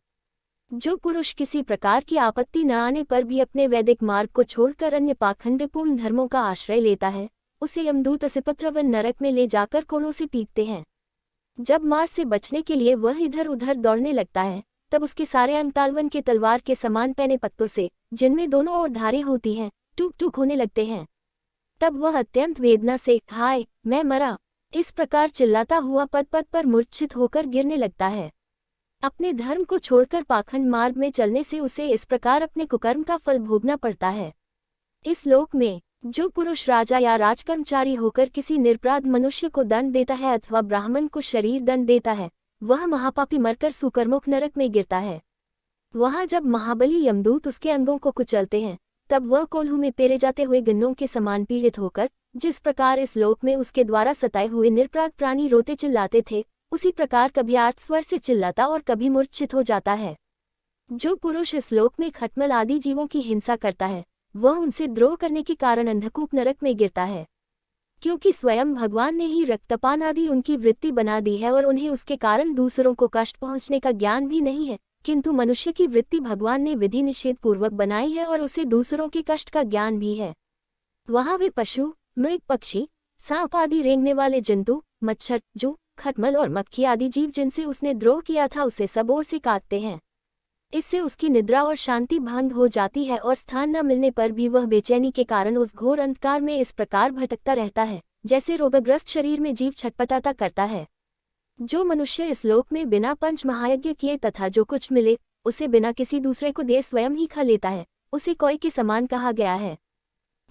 जो पुरुष किसी प्रकार की आपत्ति न आने पर भी अपने वैदिक मार्ग को छोड़कर अन्य पाखंडपूर्ण धर्मों का आश्रय लेता है, उसे यमदूत असिपत्रवन नरक में ले जाकर कोड़ों से पीटते हैं। जब मार से बचने के लिए वह इधर उधर दौड़ने लगता है, तब उसके सारे अंग तालवन के तलवार के समान पैने पत्तों से, जिनमें दोनों ओर धारें होती हैं, टूक टूक होने लगते हैं। तब वह अत्यंत वेदना से हाय मैं मरा, इस प्रकार चिल्लाता हुआ पद पद पर मूर्छित होकर गिरने लगता है। अपने धर्म को छोड़कर पाखंड मार्ग में चलने से उसे इस प्रकार अपने कुकर्म का फल भोगना पड़ता है। इस लोक में जो पुरुष राजा या राजकर्मचारी होकर किसी निरपराध मनुष्य को दंड देता है अथवा ब्राह्मण को शरीर दंड देता है, वह महापापी मरकर सुकर्मुख नरक में गिरता है। वहां जब महाबली यमदूत उसके अंगों को कुचलते हैं, तब वह कोल्हू में पेरे जाते हुए गन्नों के समान पीड़ित होकर, जिस प्रकार इस लोक में उसके द्वारा सताए हुए निरपराध प्राणी रोते चिल्लाते थे, उसी प्रकार कभी आर्त स्वर से चिल्लाता और कभी मूर्छित हो जाता है। जो पुरुष इस लोक में खटमल आदि जीवों की हिंसा करता है, वह उनसे द्रोह करने के कारण अंधकूप नरक में गिरता है। क्योंकि स्वयं भगवान ने ही रक्तपान आदि उनकी वृत्ति बना दी है और उन्हें उसके कारण दूसरों को कष्ट पहुंचने का ज्ञान भी नहीं है, किंतु मनुष्य की वृत्ति भगवान ने विधि निषेध पूर्वक बनाई है और उसे दूसरों के कष्ट का ज्ञान भी है। वहाँ वे पशु, मृग, पक्षी, सांप आदि रेंगने वाले जंतु, मच्छर, जू, खटमल और मक्खी आदि जीव जिनसे उसने द्रोह किया था, उसे सब ओर से काटते हैं। इससे उसकी निद्रा और शांति भंग हो जाती है और स्थान न मिलने पर भी वह बेचैनी के कारण उस घोर अंधकार में इस प्रकार भटकता रहता है, जैसे रोगग्रस्त शरीर में जीव छटपटाता करता है। जो मनुष्य इस लोक में बिना पंच महायज्ञ किए तथा जो कुछ मिले उसे बिना किसी दूसरे को दे स्वयं ही खा लेता है, उसे कोई के समान कहा गया है।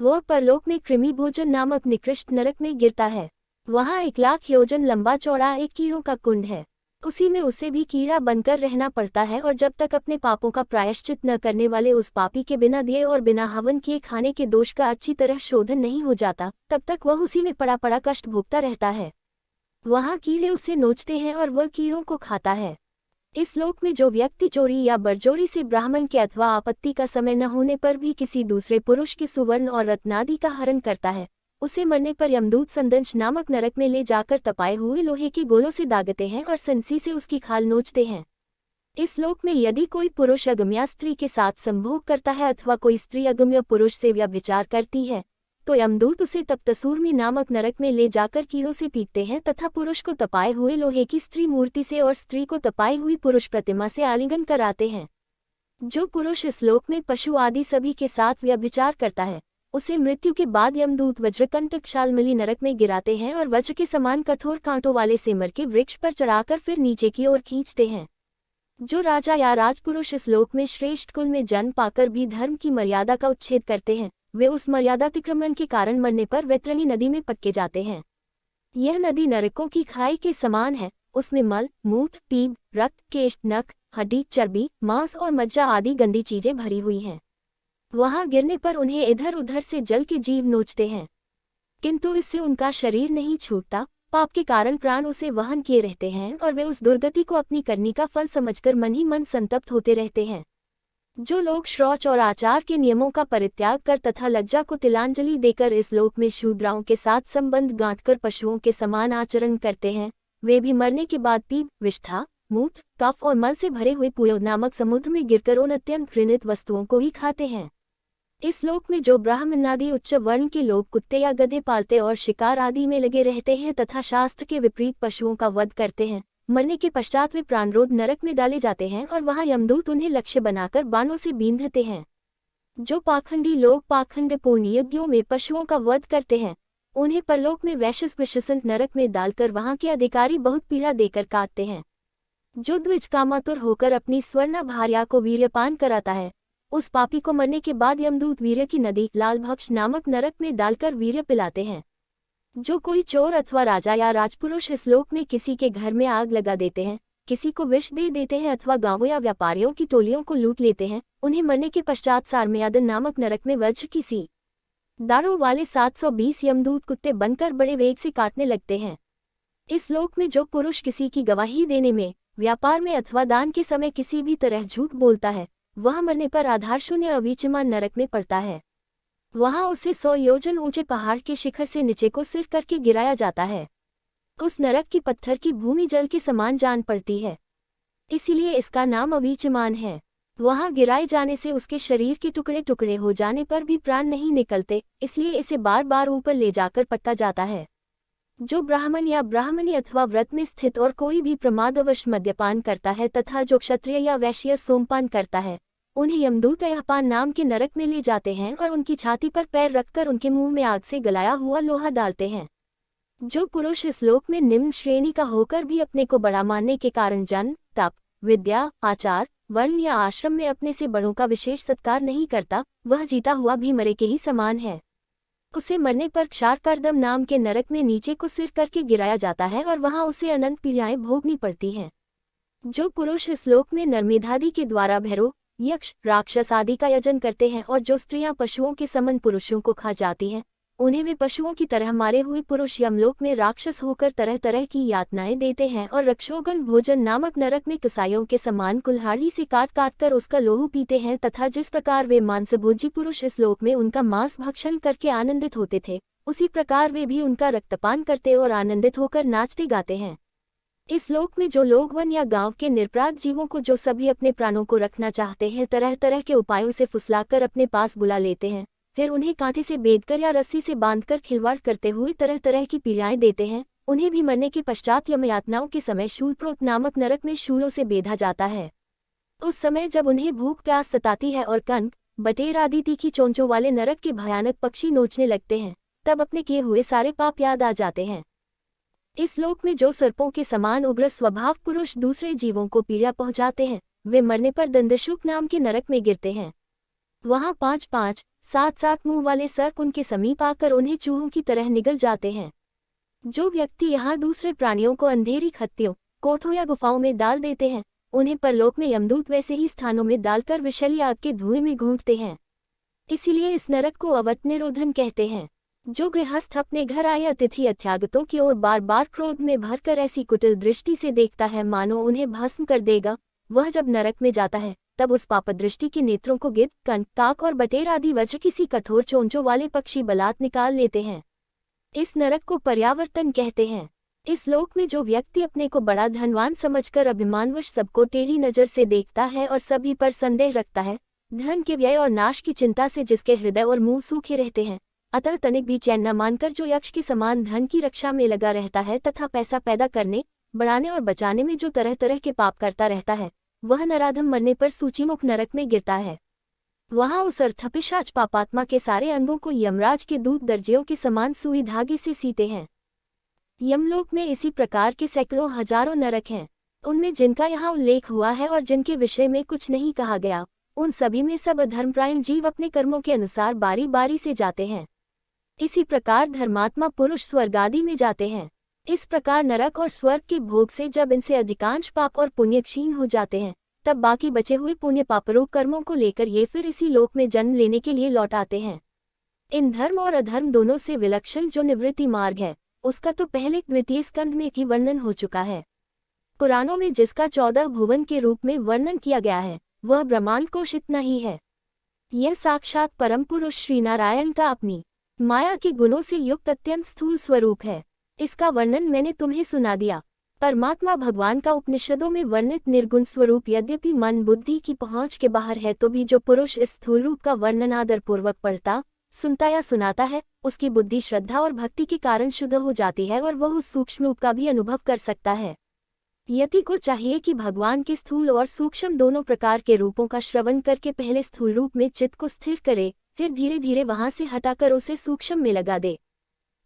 वह परलोक में कृमि भोजन नामक निकृष्ट नरक में गिरता है। वहाँ 1,00,000 योजन लंबा चौड़ा एक कीड़ों का कुंड है। उसी में उसे भी कीड़ा बनकर रहना पड़ता है और जब तक अपने पापों का प्रायश्चित न करने वाले उस पापी के बिना दिए और बिना हवन किए खाने के दोष का अच्छी तरह शोधन नहीं हो जाता, तब तक वह उसी में पड़ा पड़ा कष्ट भोगता रहता है। वहाँ कीड़े उसे नोचते हैं और वह कीड़ों को खाता है। इस लोक में जो व्यक्ति चोरी या बरजोरी से ब्राह्मण के अथवा आपत्ति का समय न होने पर भी किसी दूसरे पुरुष के सुवर्ण और रत्नादि का हरण करता है, उसे मरने पर यमदूत संदंश नामक नरक में ले जाकर तपाए हुए लोहे के गोलों से दागते हैं और संसी से उसकी खाल नोचते हैं। इस लोक में यदि कोई पुरुष अगम्या स्त्री के साथ संभोग करता है अथवा कोई स्त्री अगम्य पुरुष से व्यभिचार करती है, तो यमदूत उसे तप्तसूर्मी नामक नरक में ले जाकर कीड़ों से पीटते हैं तथा पुरुष को तपाए हुए लोहे की स्त्री मूर्ति से और स्त्री को तपाई हुई पुरुष प्रतिमा से आलिंगन कराते हैं। जो पुरुष इस लोक में पशु आदि सभी के साथ व्यभिचार करता है, उसे मृत्यु के बाद यमदूत वज्रकंटक शाल्मली नरक में गिराते हैं और वज्र के समान कठोर कांटों वाले सेमर के वृक्ष पर चढ़ाकर फिर नीचे की ओर खींचते हैं। जो राजा या राजपुरुष इस लोक में श्रेष्ठ कुल में जन्म पाकर भी धर्म की मर्यादा का उच्छेद करते हैं, वे उस मर्यादातिक्रमण के कारण मरने पर वैतरणी नदी में पटके जाते हैं। यह नदी नरकों की खाई के समान है, उसमें मल, मूत्र, पीप, रक्त, केश, नख, हड्डी, चर्बी, मांस और मज्जा आदि गंदी चीजें भरी हुई हैं। वहां गिरने पर उन्हें इधर उधर से जल के जीव नोचते हैं, किंतु इससे उनका शरीर नहीं छूटता। पाप के कारण प्राण उसे वहन किए रहते हैं और वे उस दुर्गति को अपनी करनी का फल समझकर मन ही मन संतप्त होते रहते हैं। जो लोग शौच और आचार के नियमों का परित्याग कर तथा लज्जा को तिलांजलि देकर इस लोक में शूद्राओं के साथ संबंध गांठकर पशुओं के समान आचरण करते हैं, वे भी मरने के बाद पीप, विष्ठा, मूत्र, कफ और मल से भरे हुए पुयो नामक समुद्र में गिरकर उन अत्यंत घृणित वस्तुओं को ही खाते हैं। इस लोक में जो ब्राह्मणादि उच्च वर्ण के लोग कुत्ते या गधे पालते और शिकार आदि में लगे रहते हैं तथा शास्त्र के विपरीत पशुओं का वध करते हैं, मरने के पश्चात वे प्राणरोध नरक में डाले जाते हैं और वहां यमदूत उन्हें लक्ष्य बनाकर बाणों से बींधते हैं। जो पाखंडी लोग पाखंडपूर्ण यज्ञों में पशुओं का वध करते हैं, उन्हें परलोक में वैश्यस्पृशंत नरक में डालकर वहां के अधिकारी बहुत पीड़ा देकर काटते हैं। जो द्विज कामातुर होकर अपनी स्वर्णा भार्या को वीर्यपान कराता है, उस पापी को मरने के बाद यमदूत वीर्य की नदी लालभक्ष नामक नरक में डालकर वीर्य पिलाते हैं। जो कोई चोर अथवा राजा या राजपुरुष इस लोक में किसी के घर में आग लगा देते हैं, किसी को विष दे देते हैं अथवा गांवों या व्यापारियों की टोलियों को लूट लेते हैं, उन्हें मरने के पश्चात सारमेयादन नामक नरक में वज्र की सी दाढ़ों वाले 720 यमदूत कुत्ते बनकर बड़े वेग से काटने लगते हैं। इस लोक में जो पुरुष किसी की गवाही देने में, व्यापार में अथवा दान के समय किसी भी तरह झूठ बोलता है, वह मरने पर आधारशून्य अविचमान नरक में पड़ता है। वहां उसे 100 योजन ऊंचे पहाड़ के शिखर से नीचे को सिर करके गिराया जाता है। उस नरक की पत्थर की भूमि जल के समान जान पड़ती है, इसीलिए इसका नाम अविचमान है। वहां गिराए जाने से उसके शरीर के टुकड़े टुकड़े हो जाने पर भी प्राण नहीं निकलते, इसलिए इसे बार बार ऊपर ले जाकर पट्टा जाता है। जो ब्राह्मण या ब्राह्मणी अथवा व्रत में स्थित और कोई भी प्रमादवश मद्यपान करता है तथा जो क्षत्रिय या वैश्य सोमपान करता है, उन्हें यमदूत अयपान नाम के नरक में ले जाते हैं और उनकी छाती पर पैर रखकर उनके मुंह में आग से गलाया हुआ लोहा डालते हैं। जो पुरुष इस लोक में निम्न श्रेणी का होकर भी अपने को बड़ा मानने के कारण जन्म, तप, विद्या, आचार, वर्ण या आश्रम में अपने से बड़ों का विशेष सत्कार नहीं करता, वह जीता हुआ भी मरे के ही समान है। उसे मरने पर क्षारकर्दम नाम के नरक में नीचे को सिर करके गिराया जाता है और वहां उसे अनंत पीड़ाएं भोगनी पड़ती हैं। जो पुरुष इस लोक में नरमेधादि के द्वारा भैरव, यक्ष, राक्षस आदि का यजन करते हैं और जो स्त्रियां पशुओं के समान पुरुषों को खा जाती हैं, उन्हें वे पशुओं की तरह मारे हुए पुरुष यमलोक में राक्षस होकर तरह तरह की यातनाएं देते हैं और रक्षोगन भोजन नामक नरक में कसाइयों के समान कुल्हाड़ी से काट काट कर उसका लोहू पीते हैं तथा जिस प्रकार वे मांसभोजी पुरुष इस लोक में उनका मांस भक्षण करके आनंदित होते थे, उसी प्रकार वे भी उनका रक्तपान करते और आनंदित होकर नाचते गाते हैं। इस लोक में जो लोग वन या गांव के निरपराध जीवों को जो सभी अपने प्राणों को रखना चाहते हैं, तरह तरह के उपायों से फुसलाकर अपने पास बुला लेते हैं, फिर उन्हें कांटे से बेधकर या रस्सी से बांधकर खिलवाड़ करते हुए तरह तरह की पीड़ाएं देते हैं, उन्हें भी मरने के पश्चात यमयातनाओं के समय शूलप्रोत नामक नरक में शूलों से बेधा जाता है। उस समय जब उन्हें भूख प्यास सताती है और कंक, बटेर आदि तीखी चोंचों वाले नरक के भयानक पक्षी नोचने लगते हैं, तब अपने किए हुए सारे पाप याद आ जाते हैं। इस लोक में जो सर्पों के समान उग्र स्वभाव पुरुष दूसरे जीवों को पीड़ा पहुंचाते हैं, वे मरने पर दंडशूक नाम के नरक में गिरते हैं। वहां 5-5, 7-7 मुंह वाले सर्प उनके समीप आकर उन्हें चूहों की तरह निगल जाते हैं। जो व्यक्ति यहाँ दूसरे प्राणियों को अंधेरी खत्तियों, कोठों या गुफाओं में डाल देते हैं, उन्हें परलोक में यमदूत वैसे ही स्थानों में डालकर विषैली आग के धुएं में घूंटते हैं। इसीलिए इस नरक को अवट निरोधन कहते हैं। जो गृहस्थ अपने घर आए अतिथि अत्यागतों की ओर बार बार क्रोध में भरकर ऐसी कुटिल दृष्टि से देखता है मानो उन्हें भस्म कर देगा, वह जब नरक में जाता है तब उस पापदृष्टि के नेत्रों को गिद्ध, कंट, काक और बटेर आदि वज्र किसी कठोर चोंचों वाले पक्षी बलात् निकाल लेते हैं। इस नरक को पर्यावर्तन कहते हैं। इस लोक में जो व्यक्ति अपने को बड़ा धनवान समझकर अभिमानवश सबको टेढ़ी नजर से देखता है और सभी पर संदेह रखता है, धन के व्यय और नाश की चिंता से जिसके हृदय और मुंह सूखे रहते हैं, अतः तनिक भी चैन न मानकर जो यक्ष के समान धन की रक्षा में लगा रहता है तथा पैसा पैदा करने, बढ़ाने और बचाने में जो तरह तरह के पाप करता रहता है, वह नराधम मरने पर सूचीमुख नरक में गिरता है। वहां उस अर्थपिशाच पापात्मा के सारे अंगों को यमराज के दूत दर्जियों के समान सुई धागे से सीते हैं। यमलोक में इसी प्रकार के सैकड़ों हजारों नरक हैं। उनमें जिनका यहाँ उल्लेख हुआ है और जिनके विषय में कुछ नहीं कहा गया, उन सभी में सब अधर्मपरायण जीव अपने कर्मों के अनुसार बारी बारी से जाते हैं। इसी प्रकार धर्मात्मा पुरुष स्वर्ग आदि में जाते हैं। इस प्रकार नरक और स्वर्ग के भोग से जब इनसे अधिकांश पाप और पुण्य क्षीण हो जाते हैं, तब बाकी बचे हुए पुण्य पापरूप कर्मों को लेकर ये फिर इसी लोक में जन्म लेने के लिए लौट आते हैं। इन धर्म और अधर्म दोनों से विलक्षण जो निवृत्ति मार्ग है, उसका तो पहले द्वितीय स्कंध में ही वर्णन हो चुका है। पुराणों में जिसका 14 भुवन के रूप में वर्णन किया गया है, वह ब्रह्मांड कोश इतना ही है। यह साक्षात परम पुरुष श्री नारायण का अपनी माया के गुणों से युक्त अत्यंत स्थूल स्वरूप है। इसका वर्णन मैंने तुम्हें सुना दिया। परमात्मा भगवान का उपनिषदों में वर्णित निर्गुण स्वरूप यद्यपि मन बुद्धि की पहुंच के बाहर है, तो भी जो पुरुष इस स्थूल रूप का वर्णन आदरपूर्वक पढ़ता, सुनता या सुनाता है, उसकी बुद्धि श्रद्धा और भक्ति के कारण शुद्ध हो जाती है और वह उस सूक्ष्म रूप का भी अनुभव कर सकता है। यति को चाहिए कि भगवान के स्थूल और सूक्ष्म दोनों प्रकार के रूपों का श्रवण करके पहले स्थूल रूप में चित्त को स्थिर करे, फिर धीरे धीरे वहां से हटाकर उसे सूक्ष्म में लगा दे।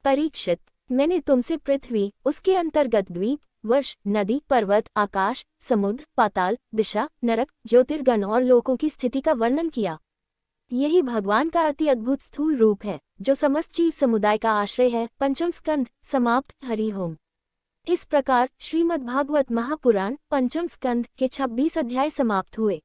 परीक्षित, मैंने तुमसे पृथ्वी, उसके अंतर्गत द्वीप, वर्ष, नदी, पर्वत, आकाश, समुद्र, पाताल, दिशा, नरक, ज्योतिर्गण और लोकों की स्थिति का वर्णन किया। यही भगवान का अति अद्भुत स्थूल रूप है, जो समस्त जीव समुदाय का आश्रय है। पंचम स्कंध समाप्त। हरि ओम। इस प्रकार श्रीमद्भागवत महापुराण पंचम स्कंध के 26 अध्याय समाप्त हुए।